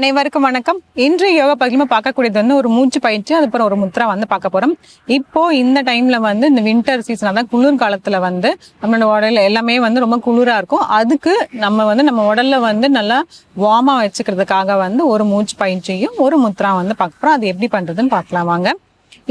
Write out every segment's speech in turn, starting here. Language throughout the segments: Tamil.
அனைவருக்கும் வணக்கம். இன்று யோகா பகிர்மா பார்க்கக்கூடியது வந்து ஒரு மூச்சு பயிற்சி, அதுக்கப்புறம் ஒரு முத்ரா வந்து பார்க்க போறோம். இப்போ இந்த டைம்ல வந்து இந்த வின்டர் சீசன், அதான் குளிர் காலத்துல வந்து நம்மளோட உடல்ல எல்லாமே வந்து ரொம்ப குளிரா இருக்கும். அதுக்கு நம்ம உடல்ல வந்து நல்லா வார்மா வச்சுக்கிறதுக்காக வந்து ஒரு மூச்சு பயிற்சியும் ஒரு முத்ரா வந்து பார்க்க போறோம். அது எப்படி பண்றதுன்னு பார்க்கலாம் வாங்க.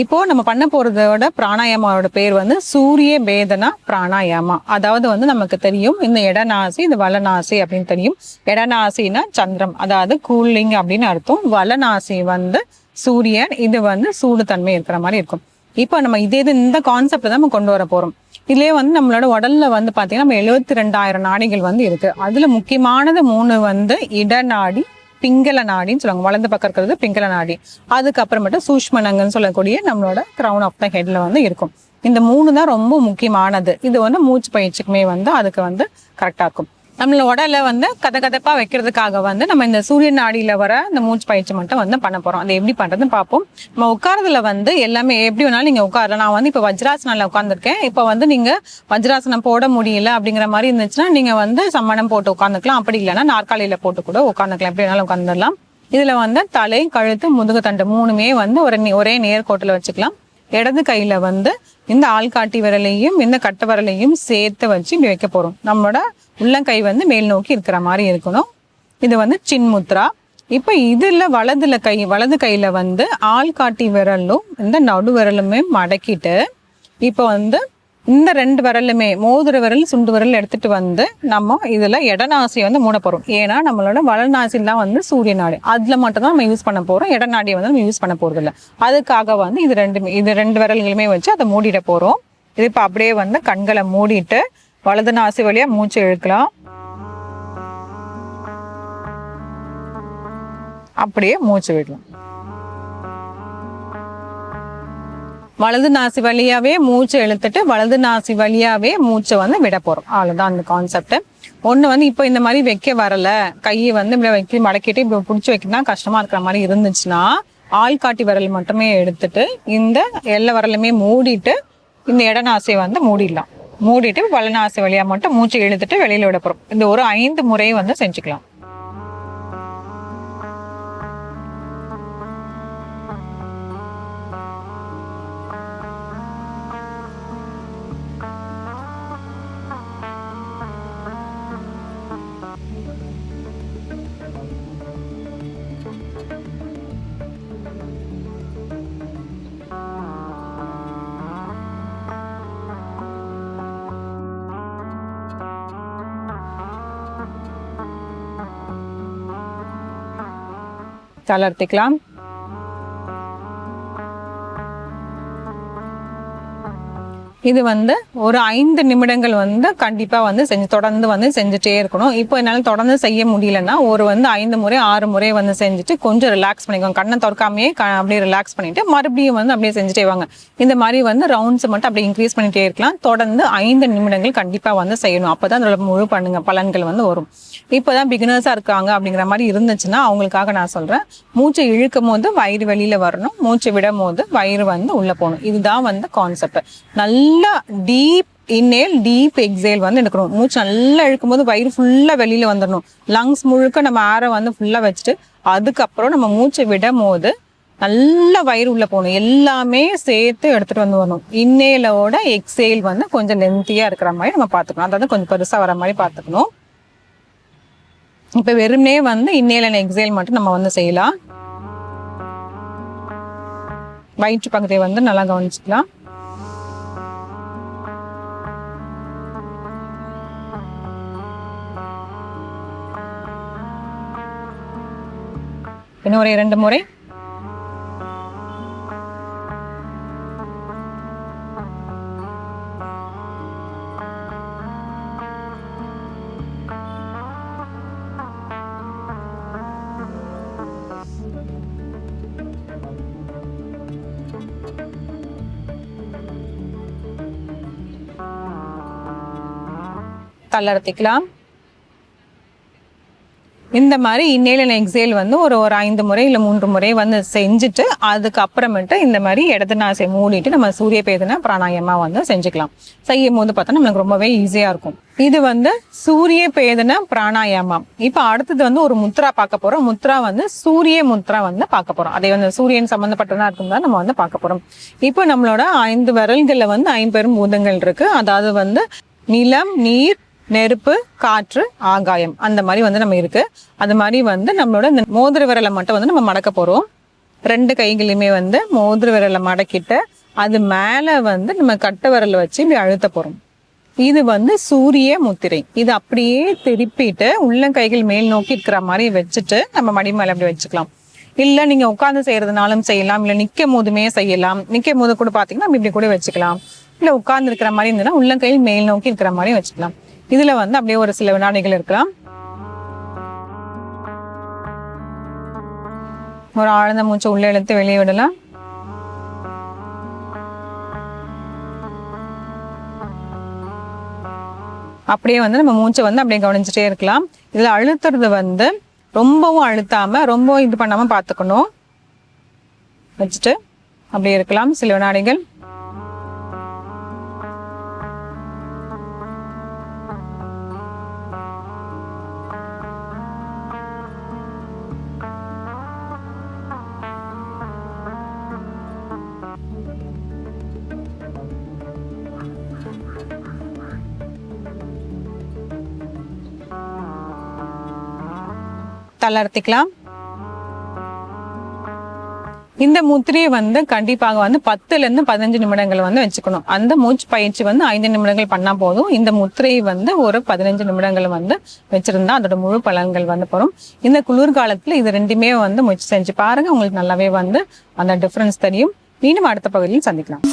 இப்போ நம்ம பண்ண போறதோட பிராணாயாமாவோட பேர் வந்து சூரிய பேதனா பிராணாயாமா. அதாவது வந்து நமக்கு தெரியும், இந்த இடநாசி இந்த வலநாசி அப்படின்னு தெரியும். இடநாசினா சந்திரம், அதாவது கூலிங் அப்படின்னு அர்த்தம். வலநாசி வந்து சூரியன், இது வந்து சூடு தன்மை இருக்கிற மாதிரி இருக்கும். இப்போ நம்ம இந்த கான்செப்ட் தான் நம்ம கொண்டு வர போறோம். இதுலயே வந்து நம்மளோட உடல்ல வந்து பாத்தீங்கன்னா நம்ம 72,000 நாடிகள் வந்து இருக்கு. அதுல முக்கியமானது 3 வந்து இடநாடி, பிங்கள நாடின்னு சொல்லுவாங்க. வலது பக்கம் இருக்கிறது பிங்கள நாடி. அதுக்கப்புறமேட்டு சூஷ்மனங்கன்னு சொல்லக்கூடிய நம்மளோட கிரவுன் ஆஃப் த ஹெட்ல வந்து இருக்கும். இந்த 3 தான் ரொம்ப முக்கியமானது. இது வந்து மூச்சு பயிற்சிக்குமே வந்து அதுக்கு வந்து கரெக்டா இருக்கும். நம்மளோட உடல வந்து கதகதப்பா வைக்கிறதுக்காக வந்து நம்ம இந்த சூரிய நாடியில வர இந்த மூச்சு பயிற்சி மட்டும் வந்து பண்ண போறோம். அது எப்படி பண்றதுன்னு பார்ப்போம். நம்ம உட்காரதுல வந்து எல்லாமே எப்படி வேணாலும் நீங்க உட்காரலாம். நான் வந்து இப்ப வஜ்ராசனால உட்காந்துருக்கேன். இப்ப வந்து நீங்க வஜ்ராசனம் போட முடியல அப்படிங்கிற மாதிரி இருந்துச்சுன்னா நீங்க வந்து சம்மணம் போட்டு உட்காந்துக்கலாம். அப்படி இல்லைன்னா நாற்காலியில போட்டு கூட உட்காந்துக்கலாம். எப்படி வேணாலும் உட்காந்துடலாம். இதுல வந்து தலை, கழுத்து, முதுகு தண்டு 3மே வந்து ஒரே நேர்கோட்டுல வச்சுக்கலாம். இடது கையில வந்து இந்த ஆள்காட்டி விரலையும் இந்த கட்டை விரலையும் சேர்த்து வச்சு இப்படி வைக்க போறோம். நம்மளோட உள்ளங்கை வந்து மேல் நோக்கி இருக்கிற மாதிரி இருக்கணும். இது வந்து சின்முத்ரா. இப்ப இதுல வலது கையில வந்து ஆள்காட்டி விரலும் இந்த நடு விரலுமே மடக்கிட்டு இப்ப வந்து இந்த 2 விரலுமே மோதிர விரல், சுண்டு விரல் எடுத்துட்டு வந்து நம்ம இதுல இடநாசியை வந்து மூட போறோம். ஏன்னா நம்மளோட வலநாசி தான் வந்து சூரிய நாடு, அதுல மட்டும் தான் நம்ம யூஸ் பண்ண போறோம். இடநாடியை வந்து நம்ம யூஸ் பண்ண போறது இல்லை. அதுக்காக வந்து இது 2 விரல்களுமே வச்சு அதை மூடிட போறோம். இது இப்ப அப்படியே வந்து கண்களை மூடிட்டு வலது நாசி வழியா மூச்சு இழுக்கலாம். அப்படியே மூச்சு விடலாம். வலது நாசி வழியாவே மூச்சை இழுத்துட்டு வலது நாசி வழியாவே மூச்சை வந்து விட போறோம். அவ்வளவுதான் அந்த கான்செப்ட். ஒண்ணு வந்து இப்போ இந்த மாதிரி வைக்க வரல, கையை வந்து இப்படி வைக்க மடக்கிட்டு இப்படி பிடிச்சி வைக்கணும்னா கஷ்டமா இருக்கிற மாதிரி இருந்துச்சுன்னா ஆள்காட்டி விரல் மட்டுமே எடுத்துட்டு இந்த எல்லா விரலுமே மூடிட்டு இந்த இடநாசியை வந்து மூடிடலாம். மூடிட்டு வலநாசி வழியா மட்டும் மூச்சை இழுத்துட்டு வெளியில விட போறோம். இந்த ஒரு 5 முறை வந்து செஞ்சுக்கலாம். தளர்த்திக்கலாம். இது வந்து ஒரு 5 நிமிடங்கள் வந்து கண்டிப்பா வந்து தொடர்ந்து வந்து செஞ்சுட்டே இருக்கணும். இப்போ என்னால தொடர்ந்து செய்ய முடியலன்னா ஒரு வந்து 5 முறை 6 முறை வந்து செஞ்சுட்டு கொஞ்சம் ரிலாக்ஸ் பண்ணிக்கோங்க. கண்ணை திறக்காமையே அப்படியே ரிலாக்ஸ் பண்ணிட்டு மறுபடியும் வந்து அப்படியே செஞ்சுட்டே வாங்க. இந்த மாதிரி வந்து ரவுண்ட்ஸ் மட்டும் அப்படியே இன்க்ரீஸ் பண்ணிட்டே இருக்கலாம். தொடர்ந்து 5 நிமிடங்கள் கண்டிப்பா வந்து செய்யணும். அப்பதான் அதோட முழு பலன்கள் வந்து வரும். இப்போதான் பிகினர்ஸா இருக்காங்க அப்படிங்கிற மாதிரி இருந்துச்சுன்னா அவங்களுக்காக நான் சொல்றேன், மூச்சை இழுக்கும் போது வயிறு வெளியில வரணும், மூச்சை விடும் போது வயிறு வந்து உள்ள போகணும். இதுதான் வந்து கான்செப்ட். நல்லா டீப் இன்ஹேல், டீப் எக்ஸேல் வந்து எடுக்கணும். மூச்சு நல்லா இழுக்கும் போது வயிறு ஃபுல்லா வெளியில வந்துடணும். லங்ஸ் முழுக்க நம்ம ஏரை வந்து ஃபுல்லா வச்சுட்டு அதுக்கப்புறம் நம்ம மூச்சை விடும் போது நல்ல வயிறு உள்ள போகணும். எல்லாமே சேர்த்து எடுத்துட்டு வந்து வரணும். இன்ஹேலோட எக்ஸேல் வந்து கொஞ்சம் லென்த்தியா இருக்கிற மாதிரி நம்ம பார்த்துக்கணும். அதாவது கொஞ்சம் பெருசா வர மாதிரி பார்த்துக்கணும். இப்ப வெறுமனே வந்து இன்னேல் அண்ட் எக்ஸேல் மட்டும் நம்ம வந்து செய்யலாம். வயிற்று பகுதியை வந்து நல்லா கவனிச்சுக்கலாம். இன்னும் ஒரு 2 முறை. தளர்த்திக்கலாம். இந்த மாதிரி இன்னேல் அண்ட் எக்ஸேல் வந்து ஒரு 5 முறை இல்லை 3 முறை வந்து செஞ்சுட்டு அதுக்கப்புறமேட்டு இந்த மாதிரி இடது நாசை மூடிட்டு நம்ம சூரிய பேதன பிராணாயமா வந்து செஞ்சுக்கலாம். செய்யும் போது பார்த்தா நம்மளுக்கு ரொம்பவே ஈஸியாக இருக்கும். இது வந்து சூரிய பேதன பிராணாயாமம். இப்போ அடுத்தது வந்து ஒரு முத்ரா பார்க்க போகிறோம். முத்ரா வந்து சூரிய முத்ரா வந்து பார்க்க போகிறோம். அதை வந்து சூரியன் சம்மந்தப்பட்டதாக இருக்கும்தான் நம்ம வந்து பார்க்க போகிறோம். இப்போ நம்மளோட 5 விரல்களில் வந்து 5 பூதங்கள் இருக்குது. அதாவது வந்து நிலம், நீர், நெருப்பு, காற்று, ஆகாயம் அந்த மாதிரி வந்து நம்ம இருக்கு. அது மாதிரி வந்து நம்மளோட இந்த மோதிர விரலை மட்டும் வந்து நம்ம மடக்க போறோம். 2 கைகளையுமே வந்து மோதிர விரலை மடக்கிட்டு அது மேல வந்து நம்ம கட்டை விரலை வச்சு இப்படி அழுத்த போறோம். இது வந்து சூரிய முத்திரை. இது அப்படியே திருப்பிட்டு உள்ளங்கைகள் மேல் நோக்கி இருக்கிற மாதிரி வச்சுட்டு நம்ம மடி மேல அப்படி வச்சுக்கலாம். இல்ல நீங்க உட்கார்ந்து செய்யறதுனாலும் செய்யலாம், இல்ல நிக்கும் போதுமே செய்யலாம். நிக்கும் போது கூட பாத்தீங்கன்னா இப்படி கூட வச்சுக்கலாம். இல்ல உட்கார்ந்து இருக்கிற மாதிரி இருந்ததுன்னா உள்ளங்கையில் மேல் நோக்கி இருக்கிற மாதிரி வச்சுக்கலாம். இதுல வந்து அப்படியே ஒரு சில வினாடிகள் இருக்கலாம். ஒரு ஆழ்ந்த மூச்சு உள்ள இழுத்து வெளியே விடலாம். அப்படியே வந்து நம்ம மூச்சை வந்து அப்படியே கவனிச்சுட்டே இருக்கலாம். இதுல அழுத்துறது வந்து ரொம்பவும் அழுத்தாம ரொம்ப இது பண்ணாம பார்த்துக்கணும். வச்சுட்டு அப்படியே இருக்கலாம் சில வினாடிகள். தளர்த்திக்கலாம். இந்த முத்திரையை வந்து கண்டிப்பாக வந்து 10ல இருந்து 15 நிமிடங்கள் வந்து வச்சுக்கணும். அந்த மூச்சு பயிற்சி வந்து 5 நிமிடங்கள் பண்ணா போதும். இந்த முத்திரையை வந்து ஒரு 15 நிமிடங்கள் வந்து வச்சிருந்தா அதோட முழு பலன்கள் வந்து போறோம். இந்த குளிர்காலத்துல இது 2மே வந்து முயற்சி செஞ்சு பாருங்க. உங்களுக்கு நல்லாவே வந்து அந்த டிஃபரன்ஸ் தெரியும். மீண்டும் அடுத்த பகுதியில் சந்திக்கலாம்.